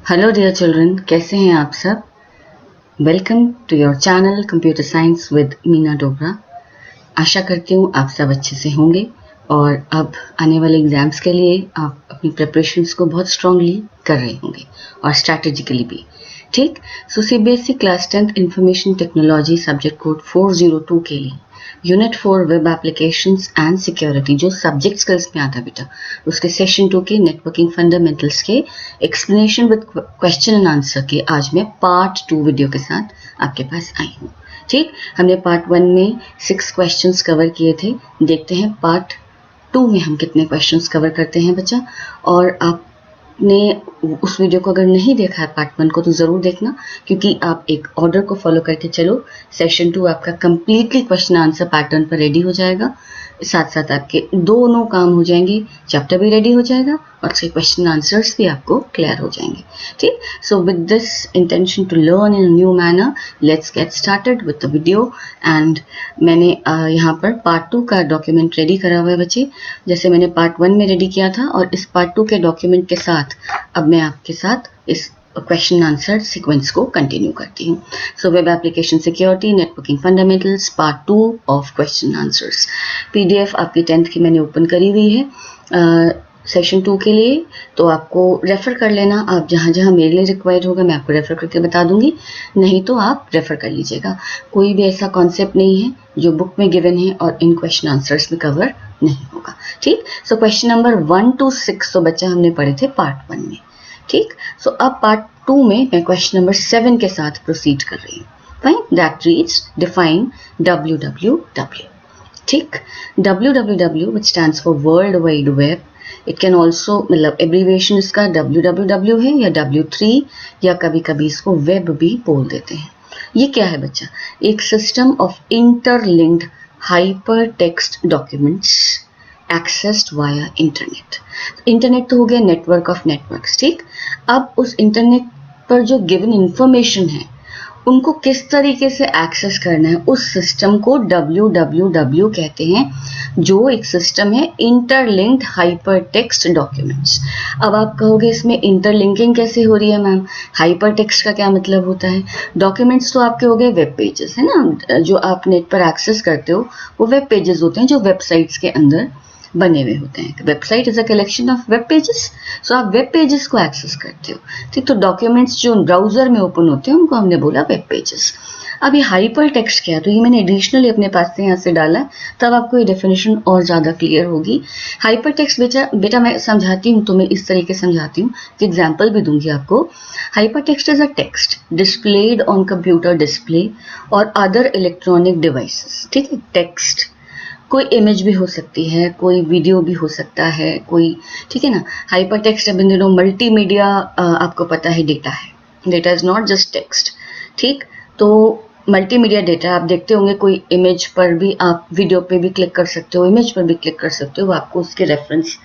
Hello dear children, कैसे हैं आप सब। Welcome to your channel computer science with Meena Dogra. आशा करती हूँ आप सब अच्छे से होंगे और अब आने वाले एग्जाम्स के लिए आप अपनी प्रिपरेशंस को बहुत स्ट्रांगली कर रहे होंगे और स्ट्रैटेजिकली भी। ठीक, so CBSE class 10th information technology subject code 402 के लिए unit 4 web applications and security जो सब्जेक्ट स्किल्स में आता है बेटा, उसके सेशन 2 के नेटवर्किंग फंडामेंटल्स के explanation with question and answer के आज मैं पार्ट 2 वीडियो के साथ आपके पास आई हूँ। ठीक, हमने पार्ट 1 में 6 क्वेश्चंस कवर किए थे। देखते हैं पार्ट 2 में हम कितने क्वेश्चंस कवर करते हैं बच्चा। और आपने उस वीडियो को अगर नहीं देखा है पार्ट 1 को तो ज़रूर देखना, क्योंकि आप एक ऑर्डर को फॉलो करके चलो। सेशन 2 आपका कंप्लीटली क्वेश्चन आंसर पैटर्न पर रेडी हो जाएगा, साथ साथ आपके दोनों काम हो जाएंगे, चैप्टर भी रेडी हो जाएगा और उसके क्वेश्चन आंसर्स भी आपको क्लियर हो जाएंगे। ठीक, so with this intention to learn in new manner, let's get started with the video. And मैंने यहाँ पर पार्ट 2 का डॉक्यूमेंट रेडी करा हुआ है बच्चे, जैसे मैंने पार्ट 1 में रेडी किया था। और इस पार्ट 2 के डॉक्यूमेंट के साथ अब मैं आपके साथ इस क्वेश्चन आंसर सीक्वेंस को कंटिन्यू करती हूँ। So web application security networking fundamentals part 2 of question answers. PDF आपकी 10th की मैंने ओपन करी हुई है सेशन 2 के लिए, तो आपको रेफर कर लेना। आप जहाँ जहाँ मेरे लिए रिक्वायर्ड होगा मैं आपको रेफर करके बता दूंगी, नहीं तो आप रेफर कर लीजिएगा। कोई भी ऐसा कॉन्सेप्ट नहीं है जो बुक में गिवन है और इन क्वेश्चन आंसर्स में कवर नहीं होगा। ठीक, सो क्वेश्चन नंबर 1 to 6 तो बच्चा हमने पढ़े थे पार्ट 1 में। ठीक, सो अब पार्ट 2 में मैं क्वेश्चन नंबर 7 के साथ प्रोसीड कर रही हूँ। Fine, that reads define www। ठीक, www which stands for world wide web. It can also, मतलब एब्रीविएशन इसका www है या W3 या कभी कभी इसको वेब भी बोल देते हैं। ये क्या है बच्चा? एक system of interlinked hyper text documents accessed via internet. Internet तो हो गया नेटवर्क ऑफ नेटवर्क्स। ठीक, अब उस इंटरनेट पर जो गिवन इंफॉर्मेशन है उनको किस तरीके से एक्सेस करना है, उस सिस्टम को www कहते हैं, जो एक सिस्टम है इंटरलिंक्ड हाइपर टेक्स्ट डॉक्यूमेंट्स। अब आप कहोगे इसमें इंटरलिंकिंग कैसे हो रही है मैम, हाइपर टेक्स्ट का क्या मतलब होता है? डॉक्यूमेंट्स तो आपके हो गए वेब पेजेस, है ना, जो आप नेट पर एक्सेस करते हो वो वेब पेजेस होते हैं जो वेबसाइट्स के अंदर बने हुए होते हैं। Website is a collection of web pages, so आप वेब पेजेस को एक्सेस करते हो। ठीक, तो डॉक्यूमेंट्स जो ब्राउजर में ओपन होते हैं उनको हमने बोला वेब पेजेस। अब ये हाइपर टेक्स्ट क्या है, तो ये मैंने एडिशनली अपने पास से यहाँ से डाला है, तब आपको ये डेफिनेशन और ज़्यादा क्लियर होगी। हाइपर टेक्स्ट बेटा मैं समझाती हूँ, तो मैं इस तरीके समझाती हूँ कि एग्जाम्पल भी दूंगी आपको। Hyper text is a text displayed on computer display और अदर इलेक्ट्रॉनिक डिवाइसेस। ठीक है, टेक्स्ट कोई इमेज भी हो सकती है, कोई वीडियो भी हो सकता है, कोई, ठीक है ना। हाइपर टेक्स्ट अब इन दिनों मल्टीमीडिया, आपको पता है डेटा है, data is not just text. ठीक, तो मल्टीमीडिया डेटा आप देखते होंगे, कोई इमेज पर भी आप वीडियो पे भी क्लिक कर सकते हो, इमेज पर भी क्लिक कर सकते हो, आपको उसके रेफरेंस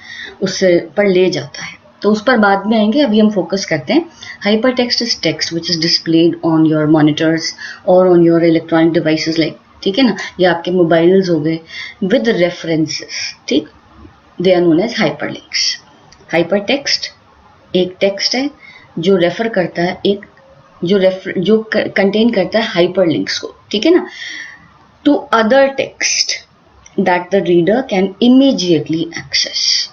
उससे पर ले जाता है, तो उस पर बाद में आएंगे। अभी हम फोकस करते हैं hypertext is text which is displayed on your monitors और on your electronic devices like, ठीक है ना, ये आपके मोबाइल्स हो गए, विद रेफरेंसेस। ठीक, they are known as hyperlinks. Hyper text एक टेक्स्ट है जो रेफर करता है, एक जो कंटेन करता है हाइपरलिंक्स को, ठीक है ना, to other text that the reader can immediately access.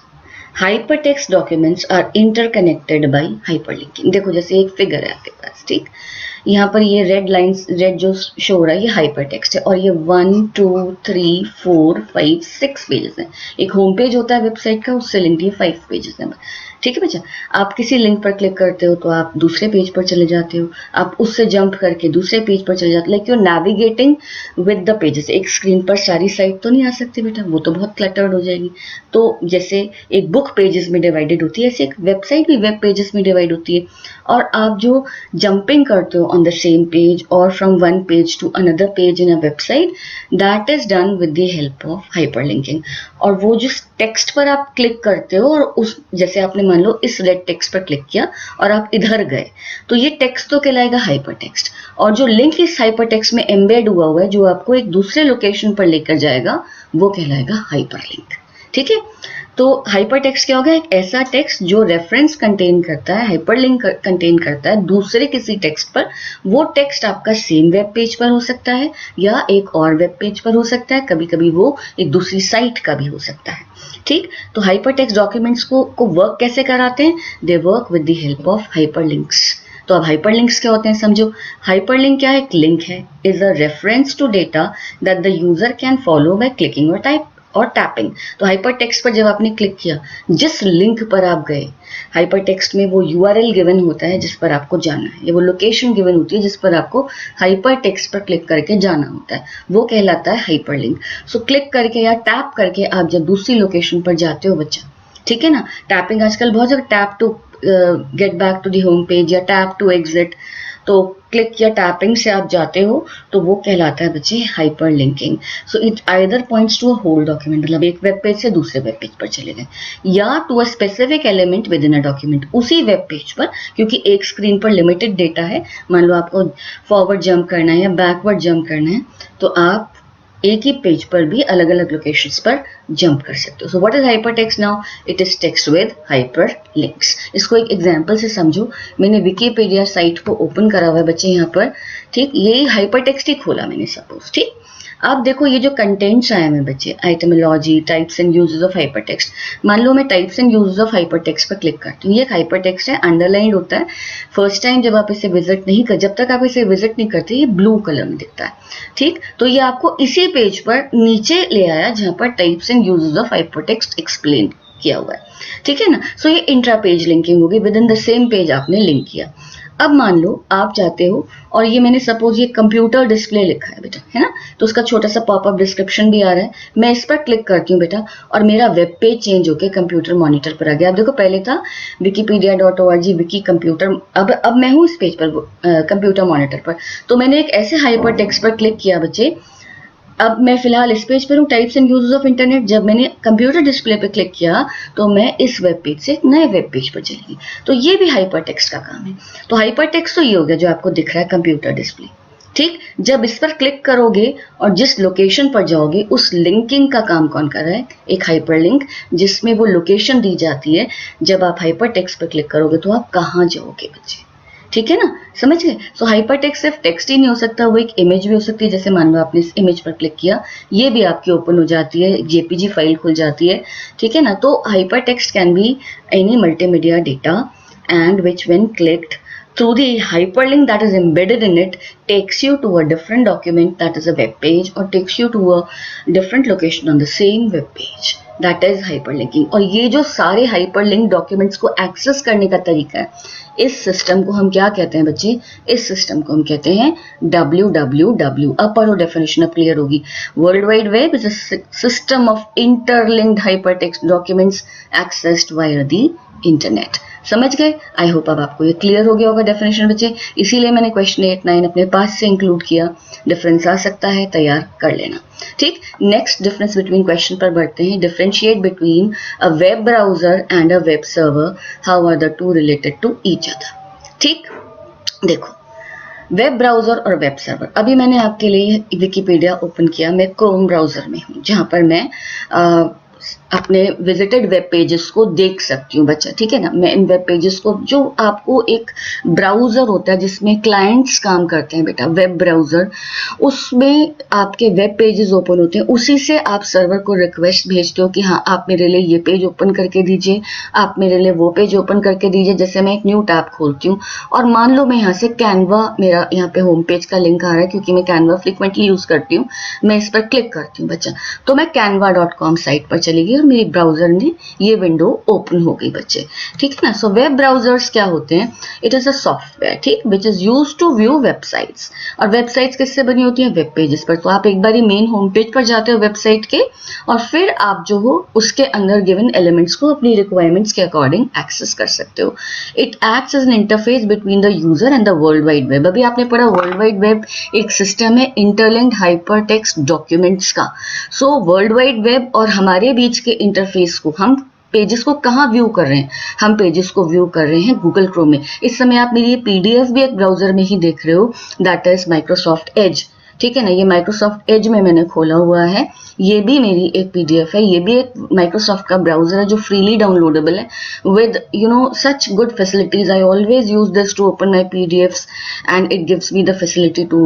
Hypertext documents are interconnected by hyperlinking. देखो जैसे एक फिगर है आपके पास, ठीक, यहाँ पर ये रेड लाइंस, रेड जो शो हो रहा है ये हाइपर टेक्स्ट है, और ये 1 2 3 4 5 6 पेजेस हैं। एक होम पेज होता है वेबसाइट का, उससे लिंक ये 5 पेजेस हैं। ठीक है बच्चा, आप किसी लिंक पर क्लिक करते हो तो आप दूसरे पेज पर चले जाते हो, आप उससे जंप करके दूसरे पेज पर चले जाते हो, like you are navigating with the pages. एक स्क्रीन पर सारी साइट तो नहीं आ सकती बेटा, वो तो बहुत क्लटर्ड हो जाएगी। तो जैसे एक बुक पेजेस में डिवाइडेड होती है, ऐसे एक वेबसाइट भी वेब पेजेस में डिवाइड होती है, और आप जो जंपिंग करते हो ऑन द सेम पेज और from one page to another page in a website, that is done with the help of hyperlinking. और वो जिस टेक्स्ट पर आप क्लिक करते हो, और उस जैसे आपने मान लो इस रेड टेक्स्ट पर क्लिक किया और आप इधर गए, तो ये टेक्स्ट तो कहलाएगा हाइपर टेक्स्ट, और जो लिंक इस हाइपर टेक्स्ट में एम्बेड हुआ है जो आपको एक दूसरे लोकेशन पर लेकर जाएगा वो कहलाएगा हाइपरलिंक। ठीक है, तो हाइपर टेक्स्ट क्या होगा, एक ऐसा टेक्स्ट जो रेफरेंस कंटेन करता है, हाइपरलिंक कंटेन करता है दूसरे किसी टेक्स्ट पर। वो टेक्स्ट आपका सेम वेब पेज पर हो सकता है या एक और वेब पेज पर हो सकता है, कभी कभी वो एक दूसरी साइट का भी हो सकता है। ठीक, तो हाइपर टेक्स्ट डॉक्यूमेंट्स को वर्क कैसे कराते हैं, they work with the help of hyperlinks. तो अब हाइपरलिंक्स क्या होते हैं समझो। हाइपरलिंक क्या है, एक लिंक है, is a reference to data that the user can follow by clicking और टाइप और टैपिंग। तो हाइपर टेक्स्ट पर जब आपने क्लिक किया, जिस लिंक पर आप गए, हाइपर टेक्स्ट में वो URL गिवन होता है जिस पर आपको जाना है, या वो लोकेशन गिवन होती है जिस पर आपको हाइपर टेक्स्ट पर क्लिक करके जाना होता है, वो कहलाता है हाइपर लिंक। सो क्लिक करके या टैप करके आप जब दूसरी लोकेशन पर जाते हो बच्चा, ठीक है ना, टैपिंग आजकल बहुत ज़्यादा, tap to get back to the home page या टैप टू एग्जिट, तो क्लिक या टैपिंग से आप जाते हो तो वो कहलाता है बच्चे hyper linking. So it either points to a whole document, मतलब एक वेब पेज से दूसरे वेब पेज पर चले गए, या to a specific element within a document, उसी वेब पेज पर, क्योंकि एक स्क्रीन पर लिमिटेड डेटा है। मान लो आपको फॉरवर्ड जंप करना है या बैकवर्ड जंप करना है, तो आप एक ही पेज पर भी अलग अलग लोकेशंस पर जंप कर सकते हो। So what is hyper text now, it is text with hyper links. इसको एक एग्जांपल से समझो। मैंने विकिपीडिया साइट को ओपन करा हुआ है बच्चे यहाँ पर, ठीक, यही हाइपर टेक्स्ट ही खोला मैंने सपोज, ठीक। अब देखो ये जो कंटेंट्स आए हैं बच्चे, etymology, types and uses of hypertext. मान लो मैं types and uses of hyper text पर क्लिक करती हूँ, ये एक हाइपर टेक्स्ट है, अंडरलाइन होता है। फर्स्ट टाइम जब आप इसे विजिट नहीं कर, जब तक आप इसे विजिट नहीं करते, ये ब्लू कलर में दिखता है, ठीक। तो ये आपको इसी पेज पर नीचे ले आया जहां पर types and uses of hyper text explain किया हुआ है, ठीक है ना। सो ये इंट्रा पेज लिंकिंग होगी, with in the same page आपने लिंक किया। अब मान लो आप चाहते हो, और ये मैंने सपोज ये कंप्यूटर डिस्प्ले लिखा है बेटा, है ना, तो उसका छोटा सा पॉपअप डिस्क्रिप्शन भी आ रहा है। मैं इस पर क्लिक करती हूँ बेटा, और मेरा वेब पेज चेंज होकर कंप्यूटर मॉनिटर पर आ गया। अब देखो पहले था wikipedia.org विकी कंप्यूटर, अब मैं हूँ इस पेज पर, कंप्यूटर मॉनिटर पर। तो मैंने एक ऐसे हाइपर टेक्स्ट पर क्लिक किया बच्चे, अब मैं फिलहाल इस पेज पर हूँ, types and uses of internet. जब मैंने कंप्यूटर डिस्प्ले पे क्लिक किया तो मैं इस वेब पेज से नए वेब पेज पर चली गई। तो ये भी हाइपर टेक्स्ट का काम है। तो हाइपर टेक्स्ट तो ये हो गया जो आपको दिख रहा है कंप्यूटर डिस्प्ले, ठीक। जब इस पर क्लिक करोगे और जिस लोकेशन पर जाओगे, उस लिंकिंग का काम कौन कर रहा है, एक हाइपर लिंक, जिसमें वो लोकेशन दी जाती है। जब आप हाइपर टेक्स्ट पर क्लिक करोगे तो आप कहाँ जाओगे बच्चे, ठीक है ना, समझ गए। सो हाइपर टेक्स्ट सिर्फ टेक्स्ट ही नहीं हो सकता, वो एक इमेज भी हो सकती है। जैसे मान लो आपने इस इमेज पर क्लिक किया, ये भी आपकी ओपन हो जाती है, जेपीजी फाइल खुल जाती है, ठीक है ना। तो hyper text can be any multimedia data and which when clicked through the hyperlink that is embedded in it takes you to a different document, that is a web page, or takes you to a different location on the same web page, that is hyperlinking। और ये जो सारे hyperlink documents को access करने का तरीका है, इस सिस्टम को हम क्या कहते हैं बच्चे, इस सिस्टम को हम कहते हैं WWW। अब पढ़ो डेफिनेशन, अब क्लियर होगी। World wide web is a system of interlinked hypertext documents accessed via the internet. समझ गए? आई होप अब आपको ये क्लियर हो गया होगा डेफिनेशन बच्चे। इसीलिए मैंने क्वेश्चन 8, 9 अपने पास से इंक्लूड किया। डिफरेंस आ सकता है, तैयार कर लेना, ठीक। नेक्स्ट डिफरेंस बिटवीन क्वेश्चन पर बढ़ते हैं। Differentiate between a web browser and a web server, how are the two related to each other, ठीक। देखो, वेब ब्राउजर और वेब सर्वर, अभी मैंने आपके लिए विकिपीडिया ओपन किया, मैं क्रोम ब्राउजर में हूँ, जहां पर मैं अपने विजिटेड वेब पेजेस को देख सकती हूँ बच्चा, ठीक है ना। मैं इन वेब पेजेस को, जो आपको एक ब्राउजर होता है जिसमें क्लाइंट्स काम करते हैं बेटा, वेब ब्राउजर, उसमें आपके वेब पेजेस ओपन होते हैं, उसी से आप सर्वर को रिक्वेस्ट भेजते हो कि हाँ आप मेरे लिए ये पेज ओपन करके दीजिए, आप मेरे लिए वो पेज ओपन करके दीजिए। जैसे मैं एक न्यू टैब खोलती हूँ और मान लो मैं यहाँ से कैनवा, मेरा यहाँ पे होम पेज का लिंक आ रहा है क्योंकि मैं कैनवा फ्रिक्वेंटली यूज करती हूँ, मैं इस पर क्लिक करती हूँ बच्चा, तो मैं canva.com साइट पर चली गई और मेरी ब्राउजर में ये विंडो ओपन हो गई बच्चे, ठीक है ना। सो वेब ब्राउजर्स क्या होते हैं, इट इज अ सॉफ्टवेयर, ठीक, which is used to view websites. और वेबसाइट्स किससे बनी होती है, वेब पेजेस पर। तो आप एक बार मेन होम पेज पर जाते हो वेबसाइट के, और फिर आप जो हो उसके अंदर गिवन एलिमेंट्स को अपनी रिक्वायरमेंट्स के अकॉर्डिंग एक्सेस कर सकते हो। It acts as an interface between the user and the world wide web. अभी आपने पढ़ा वर्ल्ड वाइड वेब एक सिस्टम है इंटरलिंक्ड हाइपरटेक्स्ट डॉक्यूमेंट्स का। सो वर्ल्ड वाइड वेब और हमारे बीच के इंटरफेस को, हम पेजेस को कहाँ व्यू कर रहे हैं, हम पेजेस को व्यू कर रहे हैं गूगल क्रोम में। इस समय आप मेरी पीडीएफ भी एक ब्राउजर में ही देख रहे हो, दैट इज माइक्रोसॉफ्ट एज, ठीक है ना। ये माइक्रोसॉफ्ट एज में मैंने खोला हुआ है, ये भी मेरी एक पीडीएफ है, ये भी एक माइक्रोसॉफ्ट का ब्राउजर है जो फ्रीली डाउनलोडेबल है with such good facilities. I always use this to open my PDFs and it gives me the facility to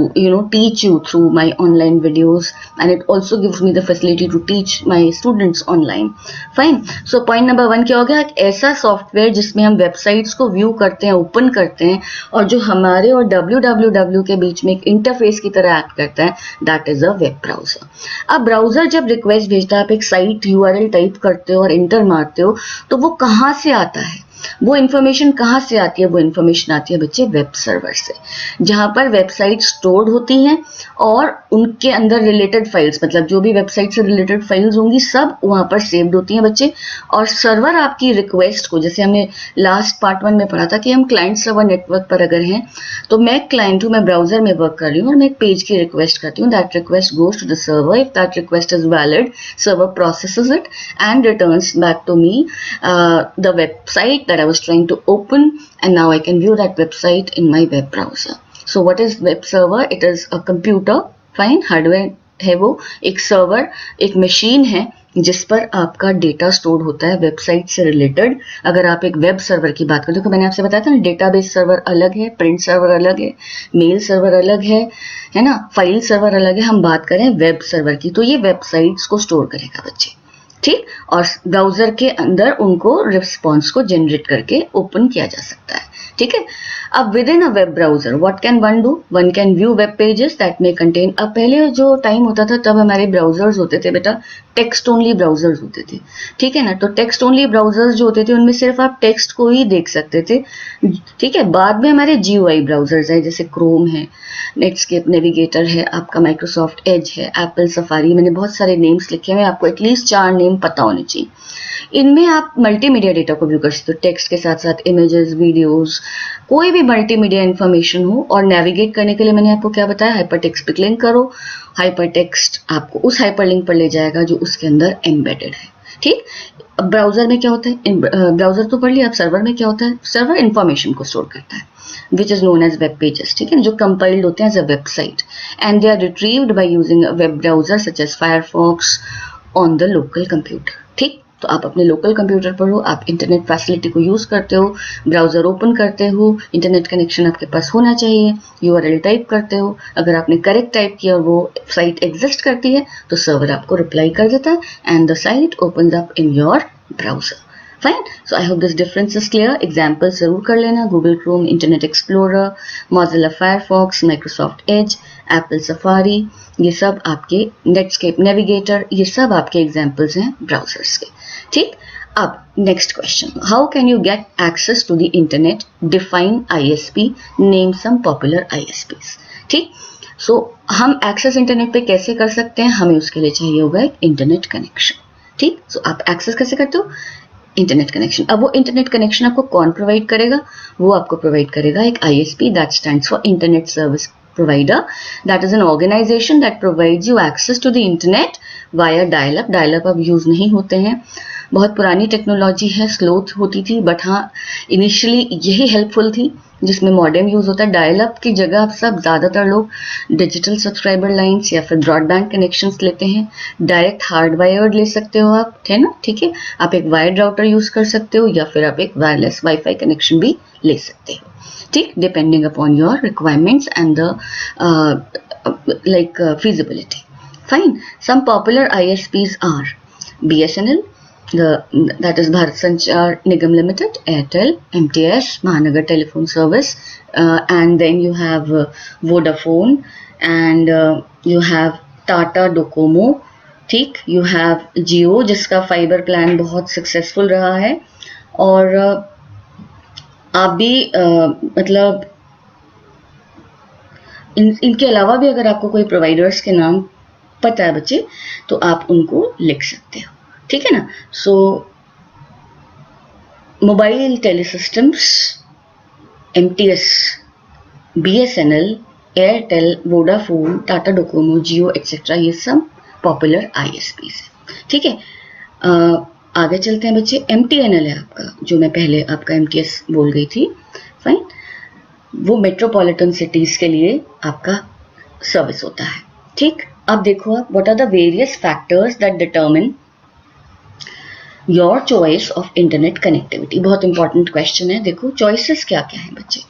teach you through my online videos, and it also gives me the facility to teach my students online. Fine. So point number 1 क्या हो गया, एक ऐसा software जिसमें हम websites को view करते हैं, ओपन करते हैं, और जो हमारे और www के बीच में एक इंटरफेस की तरह एक्ट करता है, that is a web browser. अब ब्राउजर जब रिक्वेस्ट भेजता है, आप एक साइट URL टाइप करते हो और इंटर मारते हो, तो वो कहाँ से आता है, वो इन्फॉर्मेशन कहाँ से आती है? वो इन्फॉर्मेशन आती है बच्चे वेब सर्वर से, जहां पर वेबसाइट स्टोर्ड होती हैं और उनके अंदर रिलेटेड फाइल्स, मतलब जो भी वेबसाइट से रिलेटेड फाइल्स होंगी सब वहां पर सेव्ड होती हैं बच्चे. और सर्वर आपकी रिक्वेस्ट को, जैसे हमने लास्ट पार्ट 1 में पढ़ा था कि हम क्लाइंट सर्वर नेटवर्क पर अगर हैं, तो मैं क्लाइंट हूँ, मैं ब्राउजर में वर्क कर रही हूँ और मैं एक पेज की रिक्वेस्ट करती हूँ. That request goes to the server. If that request is valid, server processes it and returns back to me the website that I was trying to open, and now I can view that website in my web browser. So what is web server? It is a computer, fine, hardware है वो, एक server, एक machine है जिस पर आपका data store होता है वेबसाइट से रिलेटेड. अगर आप एक वेब सर्वर की बात करें तो मैंने आपसे बताया था ना, डेटाबेस सर्वर अलग है, प्रिंट सर्वर अलग है, मेल सर्वर अलग है ना, फाइल सर्वर अलग है. हम बात करें वेब सर्वर की, तो ये वेबसाइट्स को स्टोर करेगा बच्चे, ठीक, और ब्राउजर के अंदर उनको रिस्पॉन्स को जनरेट करके ओपन किया जा सकता है. ठीक है. अब with in a web browser what can one do? One can view web pages that may contain. अब पहले जो टाइम होता था तब हमारे ब्राउजर्स होते थे बेटा, टेक्स्ट ओनली ब्राउजर्स होते थे. ठीक है ना. तो टेक्स्ट ओनली ब्राउजर्स जो होते थे उनमें सिर्फ आप टेक्स्ट को ही देख सकते थे. ठीक है. बाद में हमारे GUI ब्राउजर्स है, जैसे क्रोम है, नेटस्केप नेविगेटर है, आपका माइक्रोसॉफ्ट एज है, एप्पल सफारी. मैंने बहुत सारे नेम्स लिखे हुए, आपको एटलीस्ट 4 नेम पता होने चाहिए. इनमें आप मल्टीमीडिया डेटा को व्यू कर सकते हो, टेक्स्ट के साथ साथ इमेजेस, वीडियोस, कोई भी मल्टीमीडिया इंफॉर्मेशन हो. और नेविगेट करने के लिए मैंने आपको क्या बताया, हाइपरटेक्स्ट पे क्लिक करो, हाइपरटेक्स्ट आपको उस हाइपरलिंक पर ले जाएगा जो उसके अंदर एम्बेडेड है. ठीक. अब ब्राउजर में क्या होता है, ब्राउजर तो पढ़ लिया. अब सर्वर में क्या होता है, सर्वर इंफॉर्मेशन को स्टोर करता है which is known as web pages. ठीक है, जो compiled होते हैं as a website and they are retrieved by using a web browser such as Firefox on the local computer. ठीक. तो आप अपने लोकल कंप्यूटर पर हो, आप इंटरनेट फैसिलिटी को यूज करते हो, ब्राउजर ओपन करते हो, इंटरनेट कनेक्शन आपके पास होना चाहिए, URL टाइप करते हो. अगर आपने करेक्ट टाइप किया और वो साइट एग्जिस्ट करती है तो सर्वर आपको रिप्लाई कर देता है and the site opens up in your browser. Fine. So I hope this difference is clear. Example जरूर कर लेना. Google Chrome, internet explorer, Mozilla Firefox, Microsoft Edge, Apple safari, ये सब आपके, नेटस्केप नेविगेटर, ये सब आपके एग्जाम्पल्स हैं ब्राउजर्स के. ठीक. अब next question, how can you get access to the internet? Define ISP, name some popular ISPs. ठीक. सो हम एक्सेस इंटरनेट पे कैसे कर सकते हैं? हमें उसके लिए चाहिए होगा एक इंटरनेट कनेक्शन. ठीक. सो आप एक्सेस कैसे करते हो? Internet connection. अब वो इंटरनेट कनेक्शन आपको कौन प्रोवाइड करेगा? वो आपको प्रोवाइड करेगा एक ISP, that stands for internet service provider. That is an organization that provides you access to the internet via dial-up. Dial-up अब यूज नहीं होते हैं, बहुत पुरानी टेक्नोलॉजी है, स्लो होती थी, बट हाँ इनिशियली यही हेल्पफुल थी, जिसमें मॉडेम यूज होता है. डायल-अप की जगह अब सब ज़्यादातर लोग डिजिटल सब्सक्राइबर लाइंस या फिर ब्रॉडबैंड कनेक्शंस लेते हैं. डायरेक्ट हार्ड वायर्ड ले सकते हो आप, है ना. ठीक है. आप एक वायर्ड राउटर यूज कर सकते हो या फिर आप एक वायरलेस वाईफाई कनेक्शन भी ले सकते हो. ठीक. Depending upon your requirements and the feasibility. Fine. Some popular ISPs are BSNL, that is Bharat Sanchar Nigam Limited, Airtel, MTS, Mahanagar Telephone Service, and then you have Vodafone, and you have Tata Docomo. ठीक. You have Jio, जिसका fibre plan बहुत successful रहा है. और आप भी मतलब इनके अलावा भी अगर आपको कोई प्रोवाइडर्स के नाम पता है बच्चे तो आप उनको लिख सकते हो. ठीक है ना. So mobile telesystems, MTS, BSNL, Airtel, Vodafone, Tata Docomo, Jio etcetera, ये सब पॉपुलर ISPs है. ठीक है. आगे चलते हैं बच्चे. MTNL है आपका, जो मैं पहले आपका MTS बोल गई थी. फाइन. वो मेट्रोपॉलिटन सिटीज के लिए आपका सर्विस होता है। ठीक, अब देखो आप, what are the various factors that determine your choice of internet connectivity. बहुत इंपॉर्टेंट क्वेश्चन है। देखो चॉइसेस क्या क्या है बच्चे।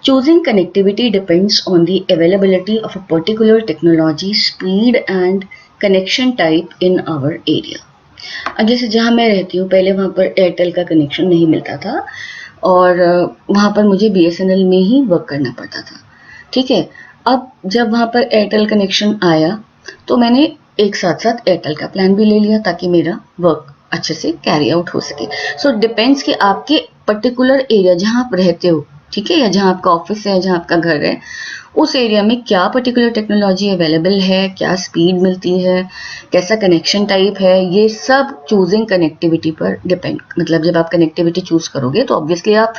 Choosing connectivity depends on the availability of a particular technology, speed and connection type in our area. अब जैसे जहाँ मैं रहती हूँ, पहले वहाँ पर एयरटेल का कनेक्शन नहीं मिलता था और वहाँ पर मुझे BSNL में ही वर्क करना पड़ता था। ठीक है, अब जब वहाँ पर एयरटेल कनेक्शन आया तो मैंने एक साथ साथ एयरटेल का प्लान भी ले लिया ताकि मेरा वर्क अच्छे से कैरी आउट हो सके। सो डिपेंड्स कि आपके पर्टिकुलर एरिया जहाँ आप रहते हो, ठीक है, या जहाँ आपका ऑफिस है, जहाँ आपका घर है, उस एरिया में क्या पर्टिकुलर टेक्नोलॉजी अवेलेबल है, क्या स्पीड मिलती है, कैसा कनेक्शन टाइप है, ये सब चूजिंग कनेक्टिविटी पर डिपेंड। मतलब जब आप कनेक्टिविटी चूज करोगे तो ऑब्वियसली आप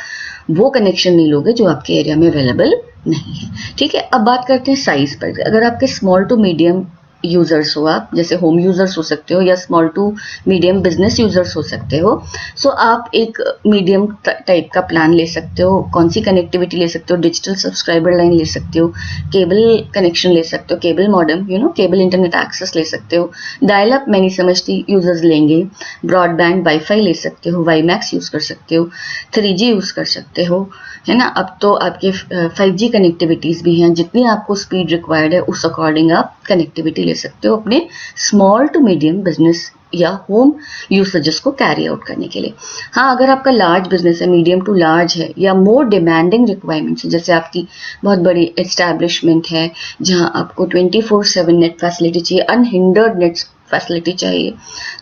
वो कनेक्शन नहीं लोगे जो आपके एरिया में अवेलेबल नहीं है। ठीक है, अब बात करते हैं साइज पर। अगर आपके स्मॉल टू मीडियम यूजर्स हो आप, जैसे होम यूजर्स हो सकते हो या small to medium business users हो सकते हो, सो आप एक मीडियम टाइप का प्लान ले सकते हो। कौन सी कनेक्टिविटी ले सकते हो? डिजिटल सब्सक्राइबर लाइन ले सकते हो, केबल कनेक्शन ले सकते हो, cable modem, cable internet access ले सकते हो। डायल अप मैं नहीं समझती यूजर्स लेंगे। ब्रॉडबैंड वाईफाई ले सकते हो, वाईमैक्स यूज कर सकते हो, 3G यूज कर सकते हो, है ना। अब तो आपके 5G कनेक्टिविटीज भी हैं। जितनी आपको स्पीड रिक्वायर्ड है उस अकॉर्डिंग आप कनेक्टिविटी ले सकते हो अपने स्मॉल टू मीडियम बिजनेस या होम यूसेजेस को कैरी आउट करने के लिए। हाँ, अगर आपका लार्ज बिजनेस है, मीडियम टू लार्ज है, या मोर डिमांडिंग रिक्वायरमेंट्स है, जैसे आपकी बहुत बड़ी एस्टैब्लिशमेंट है जहां आपको 24/7 नेट फैसिलिटी चाहिए, अनहिंडर्ड नेट फैसिलिटी चाहिए,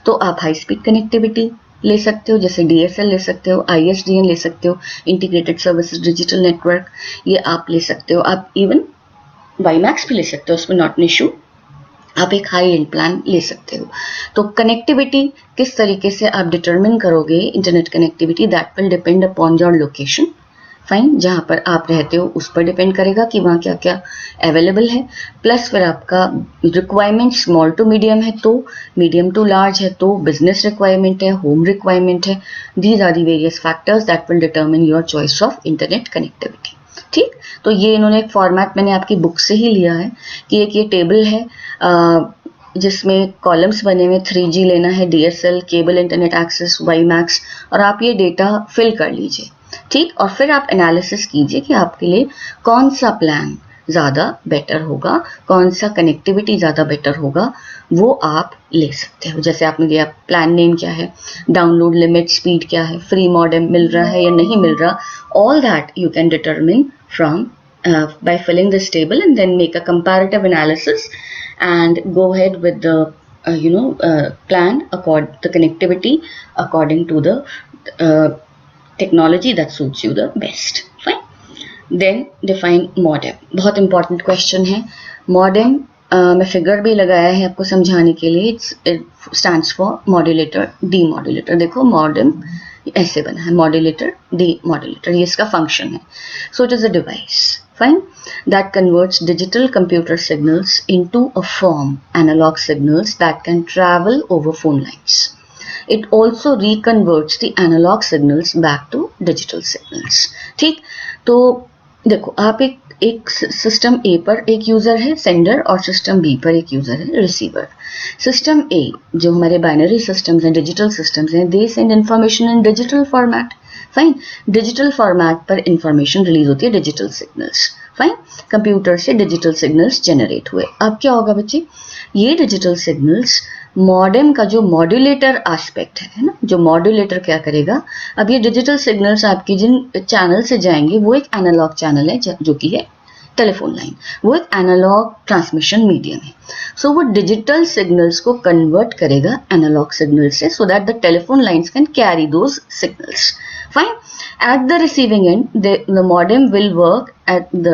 तो आप हाई स्पीड कनेक्टिविटी ले सकते हो, जैसे DSL ले सकते हो, ISDN ले सकते हो, इंटीग्रेटेड सर्विसेज डिजिटल नेटवर्क, ये आप ले सकते हो। आप इवन वाईमैक्स भी ले सकते हो, उसमें नॉट एन इशू। आप एक हाई एंड प्लान ले सकते हो। तो कनेक्टिविटी किस तरीके से आप डिटरमिन करोगे internet connectivity, that will depend upon your location. Fine, जहां पर आप रहते हो उस पर डिपेंड करेगा कि वहां क्या क्या अवेलेबल है। प्लस फिर आपका रिक्वायरमेंट स्मॉल टू मीडियम है तो, मीडियम टू लार्ज है तो, बिजनेस रिक्वायरमेंट है, होम रिक्वायरमेंट है। These are the various factors that will determine your choice of internet connectivity. ठीक, तो ये इन्होंने एक फॉर्मेट मैंने आपकी बुक से ही लिया है कि एक ये टेबल है जिसमें कॉलम्स बने हुए, 3G लेना है, DSL, cable internet access, WiMAX, और आप ये डेटा फिल कर लीजिए। ठीक, और फिर आप एनालिसिस कीजिए कि आपके लिए कौन सा प्लान ज़्यादा बेटर होगा, कौन सा कनेक्टिविटी ज़्यादा बेटर होगा, वो आप ले सकते हो। जैसे आपने दिया प्लान नेम क्या है, डाउनलोड लिमिट, स्पीड क्या है, फ्री मॉडेम मिल रहा है या नहीं मिल रहा, all that you can determine from by filling this table and then make a comparative analysis and go ahead with the plan the connectivity according to the technology that suits you the best. Fine. Then define modem. बहुत important question है modem। मैं figure भी लगाया है आपको समझाने के लिए। it stands for modulator, demodulator। देखो modem ऐसे बना है, modulator, demodulator, ये इसका function है। So it is a device, fine, that converts digital computer signals into a form, analog signals that can travel over phone lines. It also reconverts the analog signals back to digital signals. ठीक, तो देखो आप एक system ए पर एक user है sender और system B पर एक यूजर है रिसीवर। सिस्टम ए जो हमारे बाइनरी सिस्टम्स हैं, डिजिटल सिस्टम्स हैं, they send information in digital format. Fine, digital format पर इंफॉर्मेशन रिलीज होती है, डिजिटल सिग्नल्स। फाइन, कंप्यूटर से डिजिटल सिग्नल्स जनरेट हुए। अब क्या होगा बच्चे, ये डिजिटल सिग्नल्स मॉडेम का जो मॉड्यूलेटर एस्पेक्ट है ना, जो मॉड्यूलेटर क्या करेगा, अब ये डिजिटल सिग्नल्स आपकी जिन चैनल से जाएंगे वो एक एनालॉग चैनल है जो कि है टेलीफोन लाइन, वो एक एनालॉग ट्रांसमिशन मीडियम है। सो वो डिजिटल सिग्नल्स को कन्वर्ट करेगा एनालॉग सिग्नल से, सो that the telephone lines can carry those signals. Fine. At the receiving end, the modem will work at the,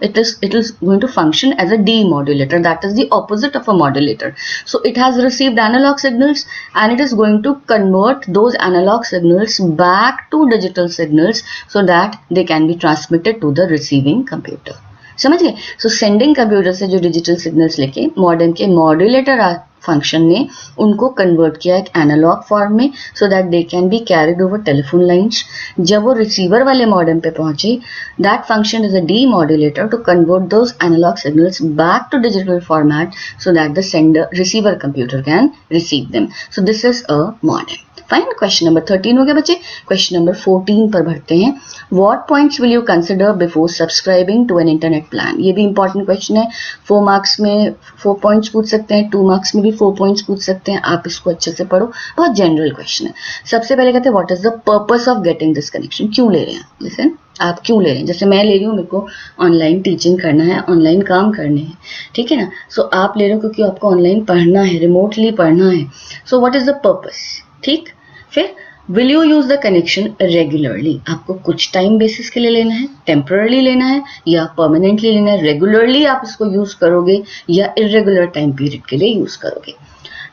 it is going to function as a demodulator. That is the opposite of a modulator. So it has received analog signals and it is going to convert those analog signals back to digital signals so that they can be transmitted to the receiving computer. समझ गए? सो sending computer से जो digital signals लेके modem के modulator function ने उनको convert किया एक एनालॉग फॉर्म में so that they can be carried over telephone lines. जब वो रिसीवर वाले मॉडेम पे पहुंचे, that function is a demodulator to convert those analog signals back to digital format so that the sender receiver computer can receive them. So this is a modem. Fine, question number 13 हो गया बच्चे। Question number 14 पर बढ़ते हैं। What points will you consider before subscribing to an internet plan? ये भी important question है। 4 marks में 4 पॉइंट्स पूछ सकते हैं, 2 मार्क्स में भी 4 पॉइंट्स पूछ सकते हैं। आप इसको अच्छे से पढ़ो, बहुत जनरल क्वेश्चन है। सबसे पहले कहते हैं what is the purpose of getting this connection? क्यों ले रहे हैं? लिसन, आप क्यों ले रहे हैं? जैसे मैं ले रही हूँ, मेरे को ऑनलाइन टीचिंग करना है, ऑनलाइन काम करने हैं, ठीक है ना। सो आप ले रहे हो क्योंकि आपको ऑनलाइन पढ़ना है, रिमोटली पढ़ना है। So what is the purpose? ठीक। फिर will you use the connection regularly? आपको कुछ टाइम बेसिस के लिए लेना है, टेम्पररी लेना है या परमानेंटली लेना है? रेगुलरली आप इसको यूज करोगे या इरेगुलर टाइम पीरियड के लिए यूज करोगे?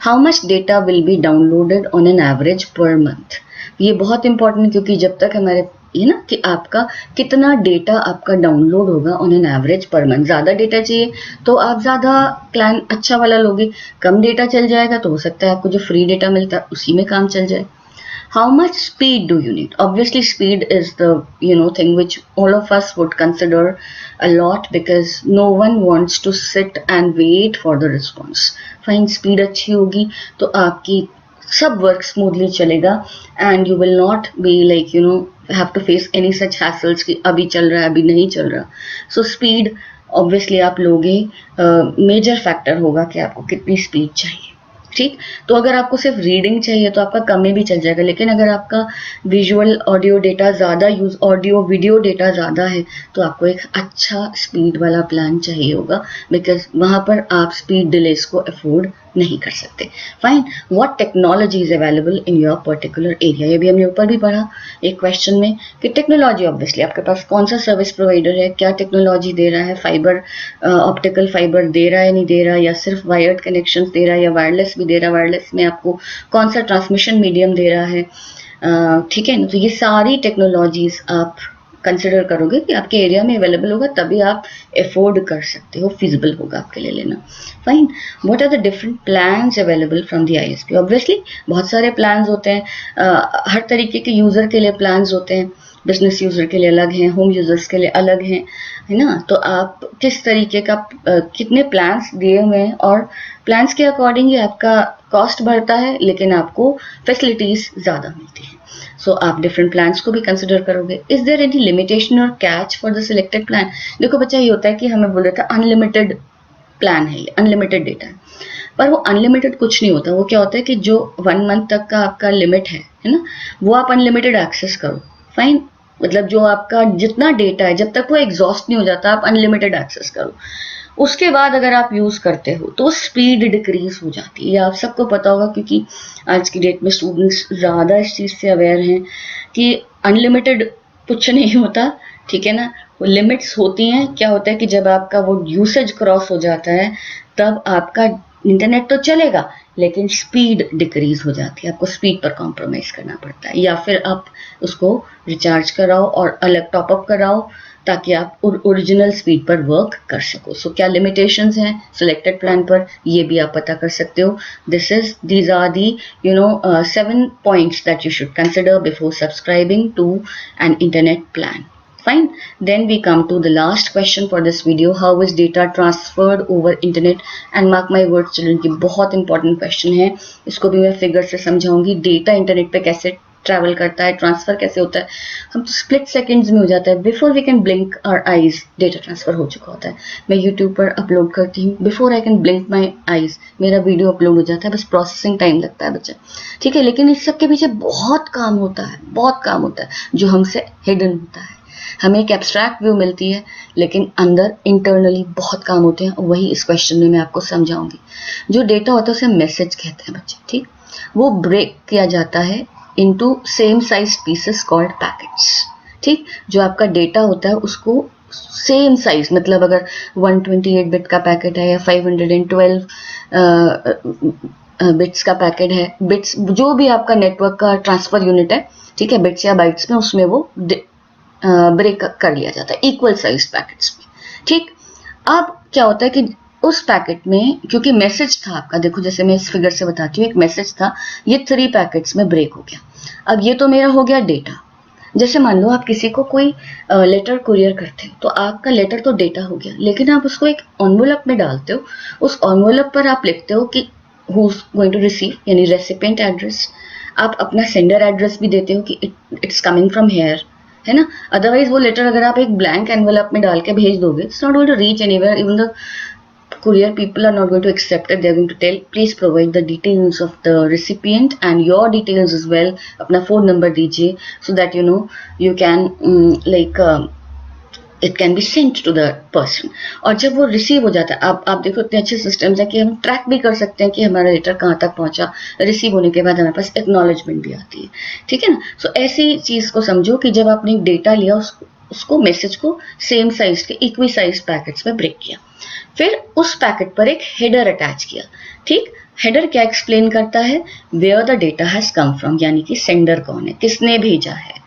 How much data will be downloaded on an average per month? ये बहुत इंपॉर्टेंट है क्योंकि जब तक हमारे ये ना कि आपका कितना डेटा आपका डाउनलोड होगा on an average per month. ज्यादा डेटा चाहिए तो आप ज्यादा प्लान अच्छा वाला लोगे, कम डेटा चल जाएगा तो हो सकता है आपको जो फ्री डेटा मिलता है उसी में काम चल जाए। How much speed do you need? Obviously speed is the thing which all of us would consider a lot because no one wants to sit and wait for the response. Fine, speed अच्छी होगी तो आपकी सब work smoothly चलेगा and you will not be like have to face any such hassles कि अभी चल रहा है अभी नहीं चल रहा। So speed obviously आप लोगे, मेजर फैक्टर होगा कि आपको कितनी स्पीड चाहिए। ठीक, तो अगर आपको सिर्फ रीडिंग चाहिए तो आपका कम में भी चल जाएगा, लेकिन अगर आपका विजुअल ऑडियो डेटा ज़्यादा यूज, ऑडियो वीडियो डेटा ज़्यादा है तो आपको एक अच्छा स्पीड वाला प्लान चाहिए होगा बिकॉज वहाँ पर आप स्पीड डिलेस को अफोर्ड नहीं कर सकते। Fine, what technology is available in your particular area? ये भी हमने ऊपर भी पढ़ा एक क्वेश्चन में कि टेक्नोलॉजी ऑब्वियसली आपके पास कौन सा सर्विस प्रोवाइडर है, क्या टेक्नोलॉजी दे रहा है, फाइबर ऑप्टिकल फाइबर दे रहा है नहीं दे रहा, या सिर्फ वायर्ड कनेक्शन दे रहा है या वायरलेस भी दे रहा है, वायरलेस में आपको कौन सा ट्रांसमिशन मीडियम दे रहा है, ठीक है ना। तो ये सारी टेक्नोलॉजीज आप कंसिडर करोगे कि आपके एरिया में अवेलेबल होगा तभी आप अफोर्ड कर सकते हो, फिजिबल होगा आपके लिए लेना। Fine, what are the different plans available from the ISP? Obviously बहुत सारे प्लान्स होते हैं, हर तरीके के यूजर के लिए प्लान्स होते हैं। बिजनेस यूजर के लिए अलग हैं, होम यूजर्स के लिए अलग हैं, है ना। तो आप किस तरीके का कितने प्लान्स दिए हुए हैं और प्लान्स के अकॉर्डिंग ही आपका कॉस्ट बढ़ता है लेकिन आपको फैसिलिटीज ज़्यादा मिलती हैं। सो आप डिफरेंट प्लान्स को भी कंसिडर करोगे। इज देयर एनी लिमिटेशन और catch for the selected plan? देखो बच्चा, ये होता है कि हमें बोल रहा था अनलिमिटेड प्लान है, ये अनलिमिटेड डेटा है, पर वो अनलिमिटेड कुछ नहीं होता। वो क्या होता है कि जो 1 मंथ तक का आपका लिमिट है ना, वो आप अनलिमिटेड एक्सेस करो। फाइन, मतलब जो आपका जितना डेटा है जब तक वो एग्जॉस्ट नहीं हो जाता आप अनलिमिटेड एक्सेस करो। उसके बाद अगर आप यूज करते हो तो स्पीड डिक्रीज हो जाती है। ये आप सबको पता होगा क्योंकि आज की डेट में स्टूडेंट्स ज़्यादा इस चीज़ से अवेयर हैं कि अनलिमिटेड कुछ नहीं होता, ठीक है ना। वो लिमिट्स होती हैं। क्या होता है कि जब आपका वो यूसेज क्रॉस हो जाता है तब आपका इंटरनेट तो चलेगा लेकिन स्पीड डिक्रीज हो जाती है, आपको स्पीड पर कॉम्प्रोमाइज़ करना पड़ता है, या फिर आप उसको रिचार्ज कराओ और अलग टॉपअप कराओ ताकि आप ओरिजिनल स्पीड पर वर्क कर सको। सो क्या लिमिटेशंस हैं सिलेक्टेड प्लान पर, ये भी आप पता कर सकते हो। These are the 7 points that you should consider before subscribing to an internet plan. Fine, then we come to the last question for this video. How is data transferred over internet? And mark my words children, कि बहुत important question है, इसको भी मैं figure से समझाऊंगी। Data internet पे कैसे travel करता है, ट्रांसफर कैसे होता है, हम तो स्प्लिट सेकंड्स में हो जाता है। Before we can blink our eyes data transfer हो चुका होता है। मैं यूट्यूब पर अपलोड करती हूँ, before I can blink my eyes मेरा वीडियो अपलोड हो जाता है, बस प्रोसेसिंग टाइम लगता है बच्चा, ठीक है। लेकिन इस सब के पीछे बहुत काम होता है, बहुत काम होता है जो हमसे हिडन होता है। हमें एक एब्स्ट्रैक्ट व्यू मिलती है लेकिन अंदर इंटरनली बहुत काम होते हैं, वही इस क्वेश्चन में मैं आपको समझाऊंगी। जो डेटा होता है उसे मैसेज कहते हैं बच्चे, ठीक। वो ब्रेक किया जाता है into same size pieces called packets, ठीक। जो आपका डेटा होता है उसको सेम साइज, मतलब अगर 128 बिट का पैकेट है या 512 बिट्स का पैकेट है, बिट्स जो भी आपका नेटवर्क का ट्रांसफर यूनिट है, ठीक है, बिट्स या बाइट्स में, उसमें वो ब्रेक कर लिया जाता है इक्वल साइज पैकेट्स में, ठीक। अब क्या होता है कि उस पैकेट में क्योंकि मैसेज था आपका, देखो जैसे मैं इस फिगर से बताती हूँ, एक मैसेज था, ये 3 पैकेट्स में ब्रेक हो गया। अब ये तो मेरा हो गया डेटा। जैसे मान लो आप किसी को कोई लेटर कुरियर करते हो, तो आपका लेटर तो डेटा हो गया, लेकिन आप उसको एक एनवेलप में डालते हो। उस एनवेलप पर आप लिखते हो कि who is going to receive, यानी रेसिपिएंट एड्रेस। आप अपना सेंडर एड्रेस भी देते हो कि इट्स कमिंग फ्रॉम हेयर, है ना। अदरवाइज वो लेटर अगर आप एक ब्लैंक एनवेलप में डाल के भेज दोगे, it's not going to reach anywhere, even the courier people are not going to accept it. They're going to tell, please provide the details of the recipient and your details as well. अपना phone number दीजिए, so that you know you can it can be sent to the person. और जब वो receive हो जाता है, आप देखो इतने अच्छे सिस्टम्स है कि हम ट्रैक भी कर सकते हैं कि हमारा लेटर कहाँ तक पहुंचा। रिसीव होने के बाद हमारे पास एक्नॉलेजमेंट भी आती है, ठीक है ना। सो ऐसी चीज को समझो कि जब आपने डेटा लिया, उसको मैसेज को सेम साइज के इक्वी साइज पैकेट्स में ब्रेक किया, फिर उस पैकेट पर एक हेडर अटैच किया। ठीक, हेडर क्या एक्सप्लेन करता है? Where the data has come from, यानी कि सेंडर कौन है, किसने भेजा है।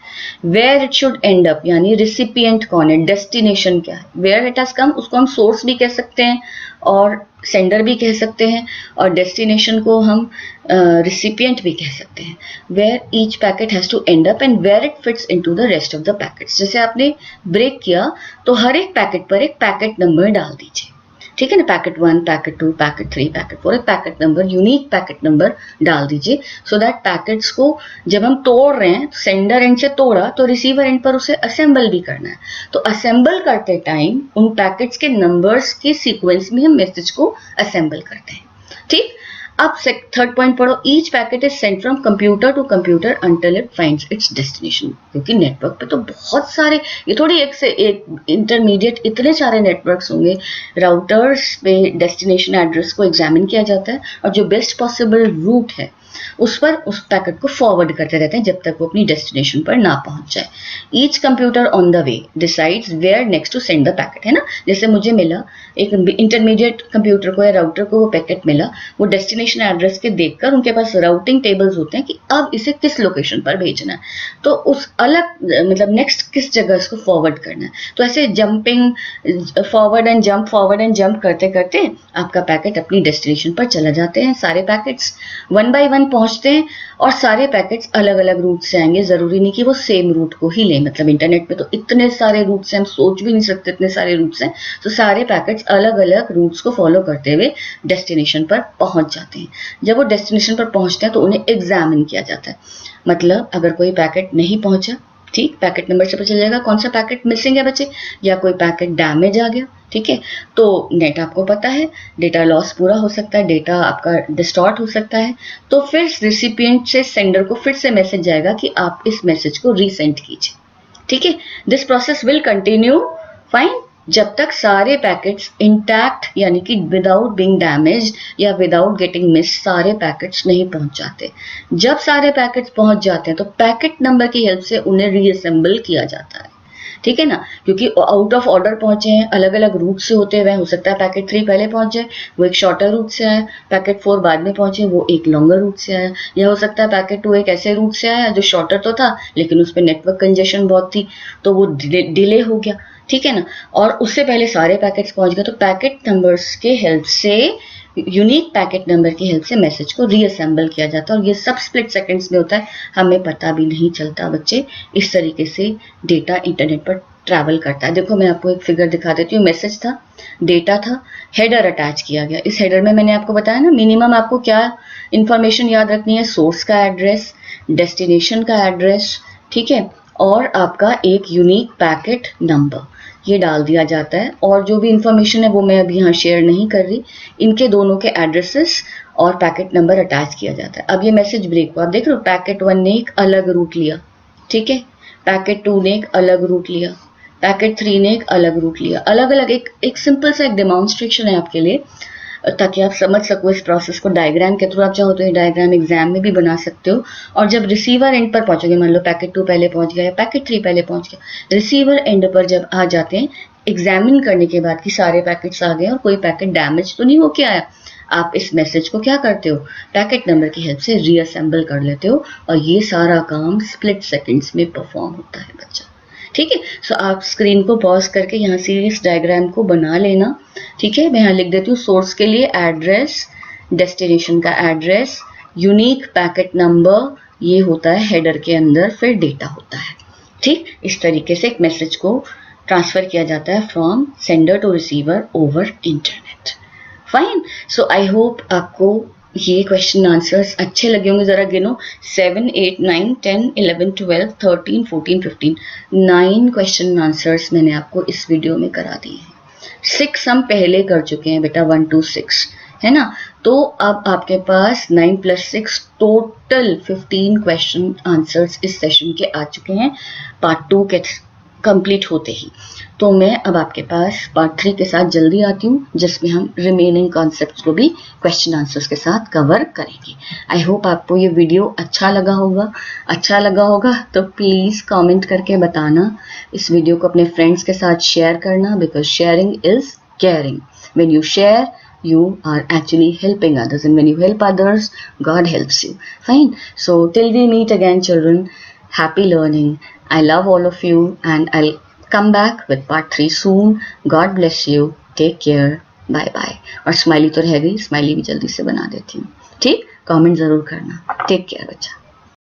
Where it should end up, यानी रिसिपिएंट कौन है, डेस्टिनेशन क्या है। वेयर इट हैज कम, उसको हम सोर्स भी कह सकते हैं और सेंडर भी कह सकते हैं, और डेस्टिनेशन को हम रिसिपिएंट भी कह सकते हैं। Where each packet has to end up and where it fits into the rest of the packets. जैसे आपने ब्रेक किया तो हर एक पैकेट पर एक पैकेट नंबर डाल दीजिए, ठीक है ना। पैकेट 1, पैकेट 2, पैकेट 3, पैकेट 4, एक packet number, unique packet number डाल दीजिए, सो दैट पैकेट्स को जब हम तोड़ रहे हैं, सेंडर एंड से तोड़ा तो रिसीवर एंड पर उसे असेंबल भी करना है, तो असेंबल करते टाइम उन पैकेट्स के नंबर्स के सीक्वेंस में हम मैसेज को असेंबल करते हैं। ठीक, अब थर्ड पॉइंट पढ़ो। Each packet is sent from computer to computer until it finds its destination. क्योंकि नेटवर्क पे तो बहुत सारे, ये थोड़ी एक से एक इंटरमीडिएट, इतने सारे नेटवर्क्स होंगे। राउटर्स पे डेस्टिनेशन एड्रेस को एग्जामिन किया जाता है और जो बेस्ट पॉसिबल रूट है उस पर उस पैकेट को फॉरवर्ड करते रहते हैं जब तक वो अपनी डेस्टिनेशन पर ना पहुंच जाए। Each computer on the way decides where next to send the packet, है ना। जैसे मुझे मिला एक इंटरमीडिएट कंप्यूटर को या राउटर को वो पैकेट मिला, वो डेस्टिनेशन एड्रेस के देखकर उनके पास राउटिंग टेबल्स होते हैं कि अब इसे किस लोकेशन पर भेजना है, तो उस अलग मतलब नेक्स्ट किस जगह इसको फॉरवर्ड करना है। तो ऐसे जंपिंग फॉरवर्ड एंड जंप करते करते आपका पैकेट अपनी डेस्टिनेशन पर चला जाते हैं। सारे पैकेट्स वन बाय वन पहुंचते हैं और सारे पैकेट्स अलग अलग रूट से आएंगे। जरूरी नहीं कि वो सेम रूट को ही लें, मतलब इंटरनेट पे तो इतने सारे रूट्स हैं, हम सोच भी नहीं सकते इतने सारे रूट्स हैं। तो सारे पैकेट्स अलग अलग रूट्स को फॉलो करते हुए डेस्टिनेशन पर पहुंच जाते हैं। जब वो डेस्टिनेशन पर पहुंचते हैं तो उन्हें एग्जामिन किया जाता है। मतलब अगर कोई पैकेट नहीं पहुंचा, ठीक, पैकेट नंबर से पता चल जाएगा कौन सा पैकेट मिसिंग है बच्चे, या कोई पैकेट डैमेज आ गया, ठीक है। तो नेट आपको पता है, डेटा लॉस पूरा हो सकता है, डेटा आपका डिस्टॉर्ट हो सकता है। तो फिर रिसिपिएंट से सेंडर को फिर से मैसेज जाएगा कि आप इस मैसेज को रीसेंड कीजिए, ठीक है। This process will continue fine जब तक सारे पैकेट्स इंटैक्ट, यानी कि विदाउट बीइंग डैमेज्ड या विदाउट गेटिंग मिस, सारे पैकेट्स नहीं पहुंच जाते। जब सारे पैकेट्स पहुंच जाते हैं तो पैकेट नंबर की हेल्प से उन्हें रीअसेंबल किया जाता है, ठीक है ना। क्योंकि आउट ऑफ ऑर्डर पहुंचे हैं, अलग अलग रूट से होते हुए, हो सकता है पैकेट 3 पहले पहुंच जाए, वो एक शॉर्टर रूट से आया, पैकेट 4 बाद में पहुंचे, वो एक लॉन्गर रूट से आया, या हो सकता है पैकेट 2 एक ऐसे रूट से आया जो शॉर्टर तो था लेकिन उस पर नेटवर्क कंजेशन बहुत थी तो वो डिले हो गया, ठीक है ना। और उससे पहले सारे पैकेट्स पहुंच गए, तो पैकेट नंबर्स के हेल्प से, यूनिक पैकेट नंबर की हेल्प से मैसेज को रीअसेंबल किया जाता है। और ये सब स्प्लिट सेकंड्स में होता है, हमें पता भी नहीं चलता बच्चे। इस तरीके से डेटा इंटरनेट पर ट्रैवल करता है। देखो मैं आपको एक फिगर दिखा देती हूँ। मैसेज था, डेटा था, हेडर अटैच किया गया। इस हेडर में मैंने आपको बताया ना, मिनिमम आपको क्या इंफॉर्मेशन याद रखनी है, सोर्स का एड्रेस, डेस्टिनेशन का एड्रेस, ठीक है, और आपका एक यूनिक पैकेट नंबर, ये डाल दिया जाता है। और जो भी इंफॉर्मेशन है वो मैं अभी यहाँ शेयर नहीं कर रही, इनके दोनों के एड्रेसेस और पैकेट नंबर अटैच किया जाता है। अब ये मैसेज ब्रेक हुआ, आप देख रहे हो पैकेट 1 ने एक अलग रूट लिया, ठीक है, पैकेट 2 ने एक अलग रूट लिया, पैकेट 3 ने एक अलग रूट लिया, अलग अलग। एक सिंपल सा एक डेमोन्स्ट्रेशन है आपके लिए, ताकि आप समझ सको इस प्रोसेस को। डायग्राम के थ्रू आप चाहो तो ये डायग्राम एग्जाम में भी बना सकते हो। और जब रिसीवर एंड पर पहुंचोगे, मान लो पैकेट 2 पहले पहुंच गया या पैकेट 3 पहले पहुंच गया, रिसीवर एंड पर जब आ जाते हैं, एग्जामिन करने के बाद कि सारे पैकेट्स आ गए और कोई पैकेट डैमेज तो नहीं हो के आया, आप इस मैसेज को क्या करते हो, पैकेट नंबर की हेल्प से रीअसेंबल कर लेते हो। और ये सारा काम स्प्लिट सेकंड्स में परफॉर्म होता है बच्चा, ठीक है। सो आप स्क्रीन को पॉज करके यहाँ से इस डायग्राम को बना लेना। ठीक है, मैं यहाँ लिख देती हूँ सोर्स के लिए एड्रेस, डेस्टिनेशन का एड्रेस, यूनिक पैकेट नंबर, ये होता है हेडर के अंदर, फिर डेटा होता है। ठीक, इस तरीके से एक मैसेज को ट्रांसफर किया जाता है from sender to receiver over internet. Fine. So I hope आपको ये क्वेश्चन आंसर्स अच्छे लगे होंगे। जरा गिनो, 7, 8, 9, 10, 11, 12, 13, 14, 15, 9 क्वेश्चन आंसर्स मैंने आपको इस वीडियो में करा दिए हैं। 6 हम पहले कर चुके हैं बेटा, 1 to 6 है ना। तो अब आपके पास 9 + 6 टोटल 15 क्वेश्चन आंसर्स इस सेशन के आ चुके हैं, पार्ट 2 के कंप्लीट होते ही। तो मैं अब आपके पास पार्ट 3 के साथ जल्दी आती हूँ, जिसमें हम रिमेनिंग कॉन्सेप्ट्स को भी क्वेश्चन आंसर्स के साथ कवर करेंगे। आई होप आपको ये वीडियो अच्छा लगा होगा तो प्लीज़ कमेंट करके बताना। इस वीडियो को अपने फ्रेंड्स के साथ शेयर करना, because sharing is caring. When you share, you are actually helping others, and when you help others, God helps you. Fine. So till we meet again, children, happy learning. I love all of you, and I'll come back with part 3 soon. God bless you. Take care. Bye bye. और smiley तो रह गई, smiley भी जल्दी से बना देती हूँ। ठीक, कमेंट जरूर करना। टेक केयर बच्चा।